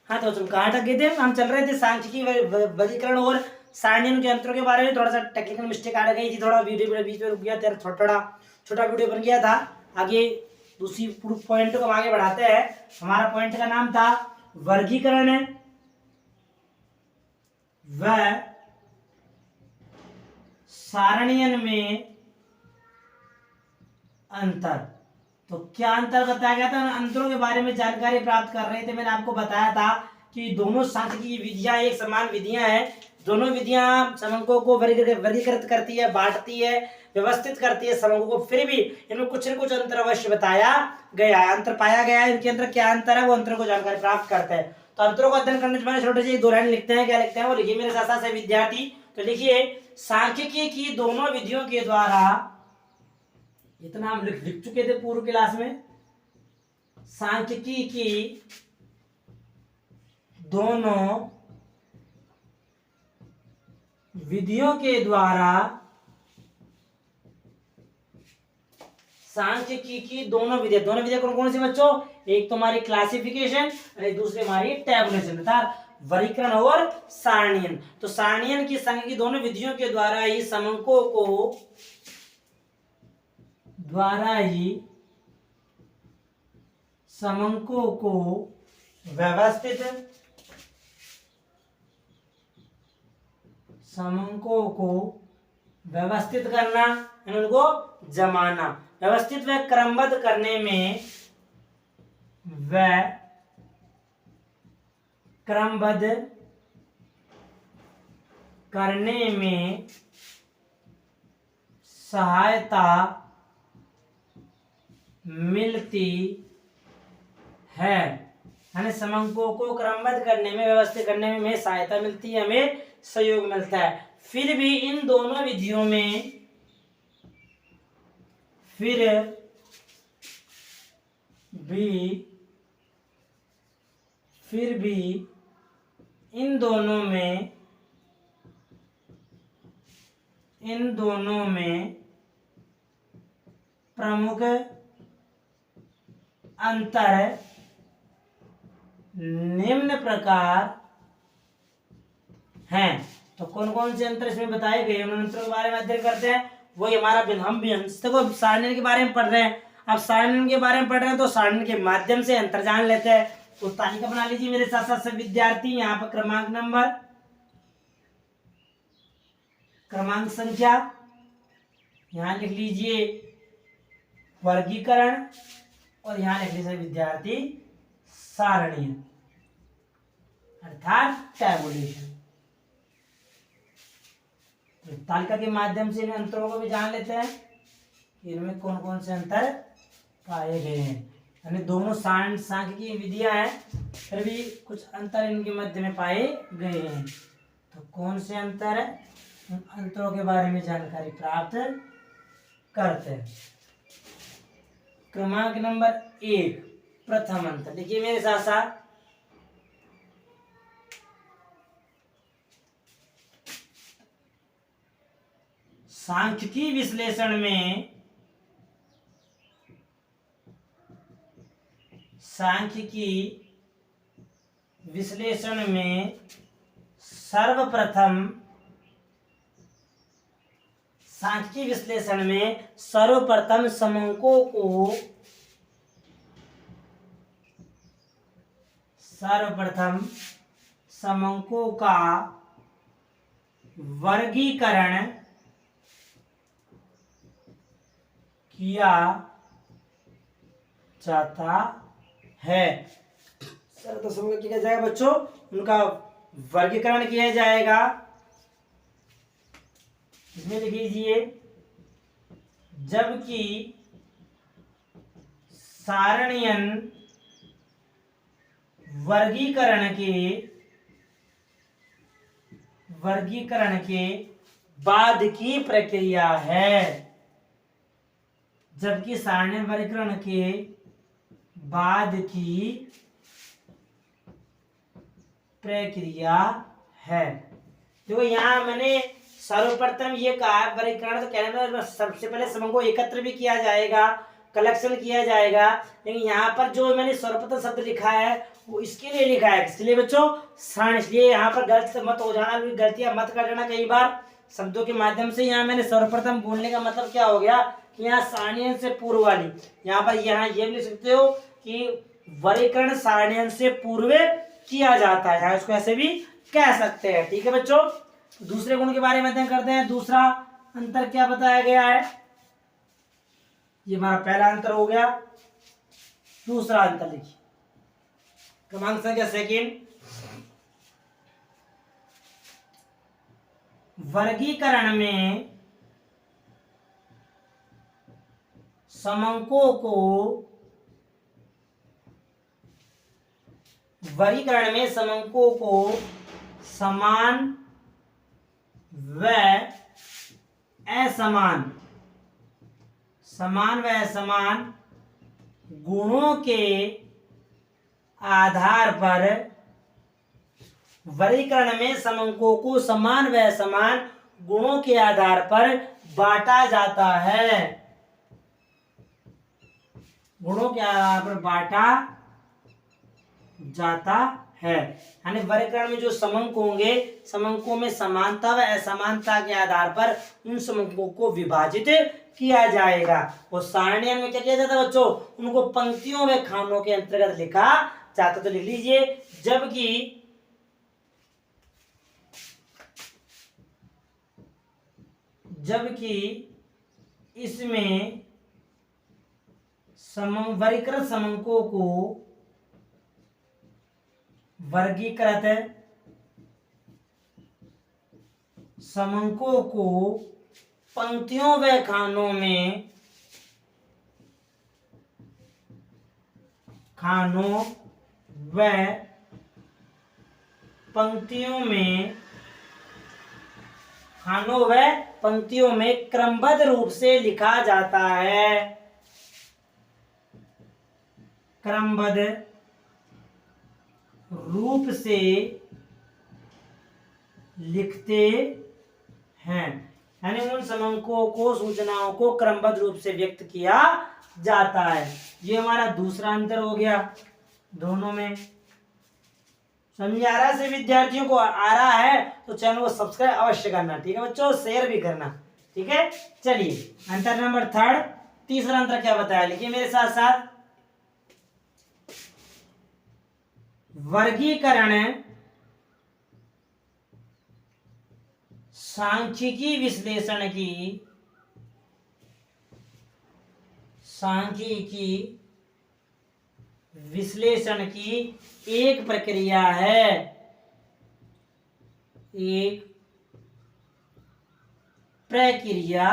हाँ तो तुम कहाँ अटक गए थे? हम चल रहे थे सांख्यिकी वर्गीकरण और सारणियों के अंतरों के बारे में। थोड़ा सा टेक्निकल मिस्टेक आ गई थी, थोड़ा वीडियो बीच में रुक गया था, छोटा वीडियो बन गया था। आगे दूसरी पॉइंट को हम आगे बढ़ाते हैं। हमारा पॉइंट का नाम था वर्गीकरण व सारणियन में अंतर। तो क्या अंतर बताया गया था? अंतरों के बारे में जानकारी प्राप्त कर रहे थे। मैंने आपको बताया था कि दोनों सांख्यिकी विधियां एक समान विधियां हैं। दोनों विधियां समंकों को वर्गीकृत करती है, बांटती है, व्यवस्थित करती है समंकों को। फिर भी इनमें कुछ न कुछ अंतर अवश्य बताया गया है, अंतर पाया गया है। इनके अंदर क्या अंतर है वो अंतर को जानकारी प्राप्त करते हैं। तो अंतरों को अध्ययन करने से पहले छोटे से 2 लाइन लिखते हैं। क्या लिखते हैं वो लिखिए मेरे साथ साथ से विद्यार्थी। तो लिखिए सांख्यिकी की दोनों विधियों के द्वारा, इतना हम लिख चुके थे पूर्व क्लास में। सांख्यिकी की दोनों विधियों के द्वारा, सांख्यिकी की दोनों विधियां कौन कौन सी बच्चों? एक तो हमारी क्लासिफिकेशन और दूसरी हमारी टैबुलेशन अर्थात वर्गीकरण और सारणियन। तो सारणियन की सांख्यिकी की दोनों विधियों के द्वारा ही समंकों को व्यवस्थित, समंकों को व्यवस्थित करना, उनको जमाना, व्यवस्थित व क्रमबद्ध करने में, सहायता मिलती है। हमें समंकों को क्रमबद्ध करने में, व्यवस्थित करने में हमें सहायता मिलती है, हमें सहयोग मिलता है। फिर भी इन दोनों विधियों में इन दोनों में प्रमुख अंतर निम्न प्रकार हैं। तो कौन कौन से अंतर इसमें बताए गए उन अंतरों के बारे में अध्ययन करते हैं। वही हमारा हम भी देखो सारणियन के बारे में पढ़ रहे हैं। अब सारणियन के बारे में पढ़ रहे हैं तो सारणियन के माध्यम से अंतर जान लेते हैं। तो तालिका बना लीजिए मेरे साथ साथ सब विद्यार्थी। यहाँ पर क्रमांक संख्या यहाँ लिख लीजिए वर्गीकरण, और यहाँ लिख लीजिए विद्यार्थी सारणियन अर्थात टैबुलेशन। तो तालिका के माध्यम से इन अंतरों को भी जान लेते हैं कि इनमें कौन कौन से अंतर पाए गए हैं। यानी दोनों सांख्यिकी विधियां हैं, फिर भी कुछ अंतर इनके मध्य में पाए गए हैं। तो कौन से अंतर है, उन अंतरों के बारे में जानकारी प्राप्त करते हैं। क्रमांक नंबर 1 प्रथम अंतर देखिए मेरे साथ साथ। सांख्यिकी विश्लेषण में सर्वप्रथम समंकों का वर्गीकरण किया जाता है। तो समंक किया जाएगा बच्चों, उनका वर्गीकरण किया जाएगा। इसमें लिख लीजिए जबकि सारणियन वर्गीकरण के बाद की प्रक्रिया है। जबकि सारणियन वर्गीकरण के बाद की प्रक्रिया है। देखो यहाँ मैंने सर्वप्रथम ये कहा वर्गीकरण, तो कहने में सबसे पहले समूह को एकत्र भी किया जाएगा, कलेक्शन किया जाएगा। लेकिन यहाँ पर जो मैंने सर्वप्रथम शब्द लिखा है वो इसके लिए लिखा है, इसलिए बच्चों सारणी। इसलिए यहाँ पर गलत मत हो जाना, गलतियां मत कर देना कई बार शब्दों के माध्यम से। यहाँ मैंने सर्वप्रथम बोलने का मतलब क्या हो गया कि यहाँ सारणियन से पूर्व वाली, यहाँ पर यहाँ ये भी लिख सकते हो कि वर्गीकरण सारणियन से पूर्व किया जाता है, यहाँ इसको ऐसे भी कह सकते हैं। ठीक है बच्चों, दूसरे गुण के बारे में अध्ययन करते हैं। दूसरा अंतर क्या बताया गया है, ये हमारा पहला अंतर हो गया। दूसरा अंतर लिखिए, क्रमांक संख्या सेकंड, वर्गीकरण में समंकों को, वर्गीकरण में समंकों को समान व असमान, समान व असमान गुणों के आधार पर, वर्गीकरण में समंकों को समान व असमान गुणों के आधार पर बांटा जाता है, गुणों के आधार पर बांटा जाता है। यानी वर्गीकरण में जो समंक होंगे, समंकों में समानता व असमानता के आधार पर उन समंकों को विभाजित किया जाएगा। और सारणियन में क्या किया जाता है बच्चों, उनको पंक्तियों व खानों के अंतर्गत लिखा जाता। तो लिख लीजिए, जबकि इसमें वर्गीकृत समंकों को, वर्गीकृत समंकों को पंक्तियों व खानों में, खानों व पंक्तियों में, खानों व पंक्तियों में क्रमबद्ध रूप से लिखा जाता है, क्रमबद्ध रूप से लिखते हैं। यानी उन समंकों को, सूचनाओं को क्रमबद्ध रूप से व्यक्त किया जाता है। ये हमारा दूसरा अंतर हो गया दोनों में। समझ आ रहा है से विद्यार्थियों को? आ रहा है तो चैनल को सब्सक्राइब अवश्य करना, ठीक है बच्चों, शेयर भी करना, ठीक है। चलिए अंतर नंबर थर्ड, तीसरा अंतर क्या बताया, लिखिए मेरे साथ साथ। वर्गीकरण सांख्यिकी विश्लेषण की, सांख्यिकी विश्लेषण की एक प्रक्रिया है, एक प्रक्रिया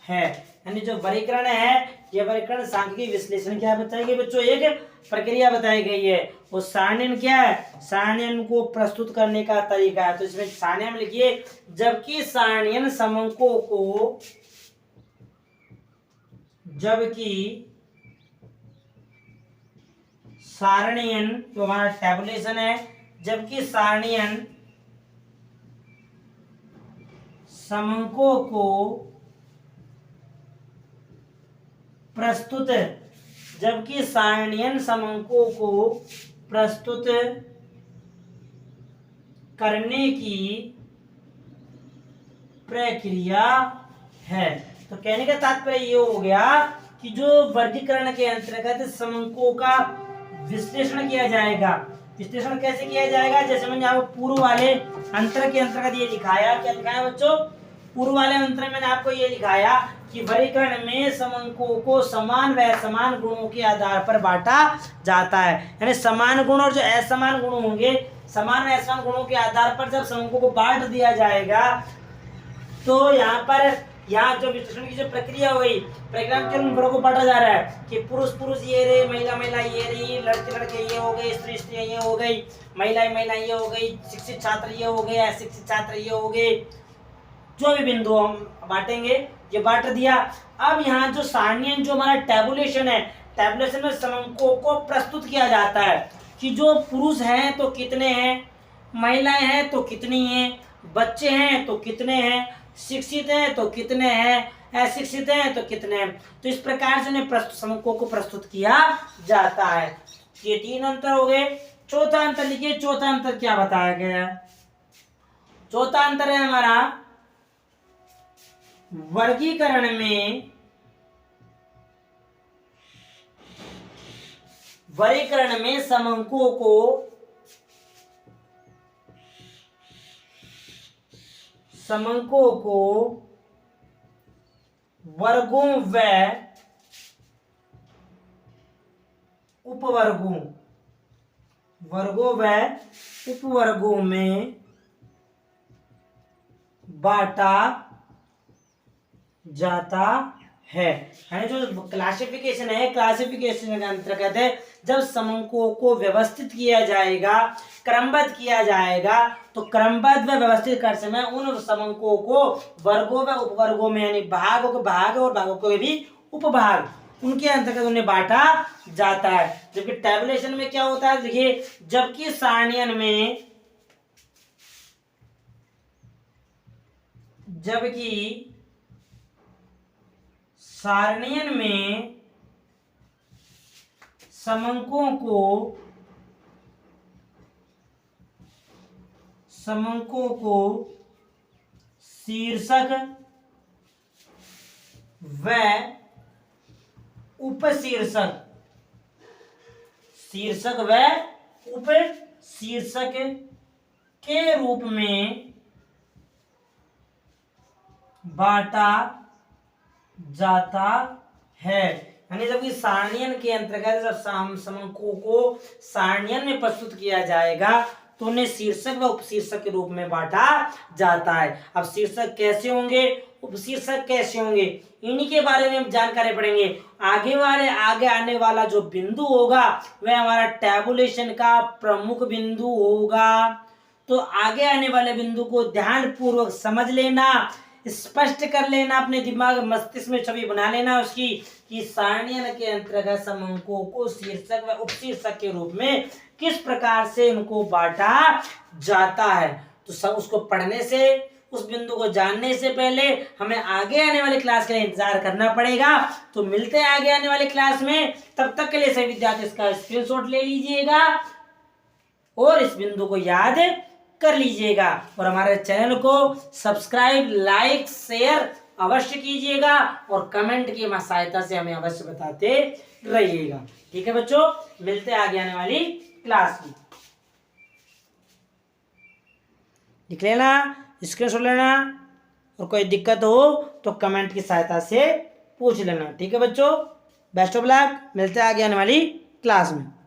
है। यानी जो वर्गीकरण है, यह वर्गीकरण सांख्यिकी विश्लेषण क्या बताई गई बच्चों, एक प्रक्रिया बताई गई है। वो सारणियन क्या है, सारणियन को प्रस्तुत करने का तरीका है। तो इसमें सारणियन लिखिए, जबकि सारणियन समंकों को, जबकि सारणियन जो हमारा टैबुलेशन है, जबकि सारणियन समंकों को प्रस्तुत, जबकि सारणियन समंकों को प्रस्तुत करने की प्रक्रिया है। तो कहने का तात्पर्य ये हो गया कि जो वर्गीकरण के अंतर्गत समंकों का विश्लेषण किया जाएगा। विश्लेषण कैसे किया जाएगा, जैसे मैंने आपको पूर्व वाले अंतर के अंतर्गत ये दिखाया। क्या दिखाया बच्चों, पूर्व वाले अंतर मैंने आपको ये दिखाया कि वर्गीकरण में समंकों को समान व असमान गुणों के आधार पर बांटा जाता है। यानी समान गुण और जो असमान गुण होंगे, समान व असमान गुणों के आधार पर जब समंकों को बांट दिया जाएगा, तो यहाँ पर, यहाँ जो विश्लेषण की जो प्रक्रिया हुई, प्रक्रिया के गुणों को बांटा जा रहा है कि पुरुष पुरुष ये रहे, महिला महिला ये रही, लड़के लड़के ये हो गए, स्त्री स्त्री ये हो गई, महिलाएं महिला ये हो गई, शिक्षित छात्र ये हो गए, अशिक्षित छात्र ये हो गए, जो भी बिंदु हम बांटेंगे ये बांट दिया। अब यहाँ जो सारणियन जो हमारा टैबुलेशन है, टैबुलेशन में समंकों को प्रस्तुत किया जाता है कि जो पुरुष हैं तो कितने हैं, महिलाएं हैं तो कितनी हैं, बच्चे हैं तो कितने हैं, शिक्षित हैं तो कितने हैं, अशिक्षित हैं तो कितने हैं। तो इस प्रकार से उन्हें समकों को प्रस्तुत किया जाता है। ये 3 अंतर हो गए। चौथा अंतर लिखिए, चौथा अंतर क्या बताया गया है। चौथा अंतर है हमारा वर्गीकरण में समंकों को वर्गों व उपवर्गों में बांटा जाता है। यानी जो क्लासिफिकेशन है, क्लासिफिकेशन के अंतर्गत है जब समंकों को व्यवस्थित किया जाएगा, क्रमबद्ध किया जाएगा, तो क्रमबद्ध व व्यवस्थित कर समय उन समंकों को वर्गों व उपवर्गों में, यानी भागों के भाग और भागों के भी उपभाग, उनके अंतर्गत उन्हें बांटा जाता है। जबकि टैबुलेशन में क्या होता है, देखिए, जबकि सारणियन में समंकों को शीर्षक व उपशीर्षक के रूप में बांटा जाता है। यानी जब इस सारणियन के अंतर्गत जब समंकों को सारणियन में प्रस्तुत किया जाएगा तो उन्हें शीर्षक व उपशीर्षक के रूप में बांटा जाता है। अब शीर्षक कैसे होंगे, उपशीर्षक कैसे होंगे, इन्हीं के बारे में हम जानकारी पढ़ेंगे। आगे आने वाला जो बिंदु होगा वह हमारा टैबुलेशन का प्रमुख बिंदु होगा। तो आगे आने वाले बिंदु को ध्यान पूर्वक समझ लेना, स्पष्ट कर लेना, अपने दिमाग मस्तिष्क में छवि बना लेना उसकी, कि सारणियन के अंतर्गत समंकों को शीर्षक व उपशीर्षक के रूप में किस प्रकार से उनको बांटा जाता है। तो सब उसको पढ़ने से, उस बिंदु को जानने से पहले हमें आगे आने वाली क्लास के लिए इंतजार करना पड़ेगा। तो मिलते हैं आगे आने वाली क्लास में, तब तक के लिए सभी विद्यार्थी इसका स्क्रीनशॉट ले लीजिएगा और इस बिंदु को याद कर लीजिएगा। और हमारे चैनल को सब्सक्राइब, लाइक, शेयर अवश्य कीजिएगा और कमेंट की सहायता से हमें अवश्य बताते रहिएगा। ठीक है बच्चों, मिलते हैं आगे आने वाली क्लास में। लिख लेना, स्क्रीनशॉट लेना और कोई दिक्कत हो तो कमेंट की सहायता से पूछ लेना। ठीक है बच्चों, बेस्ट ऑफ लक, मिलते हैं आगे आने वाली क्लास में।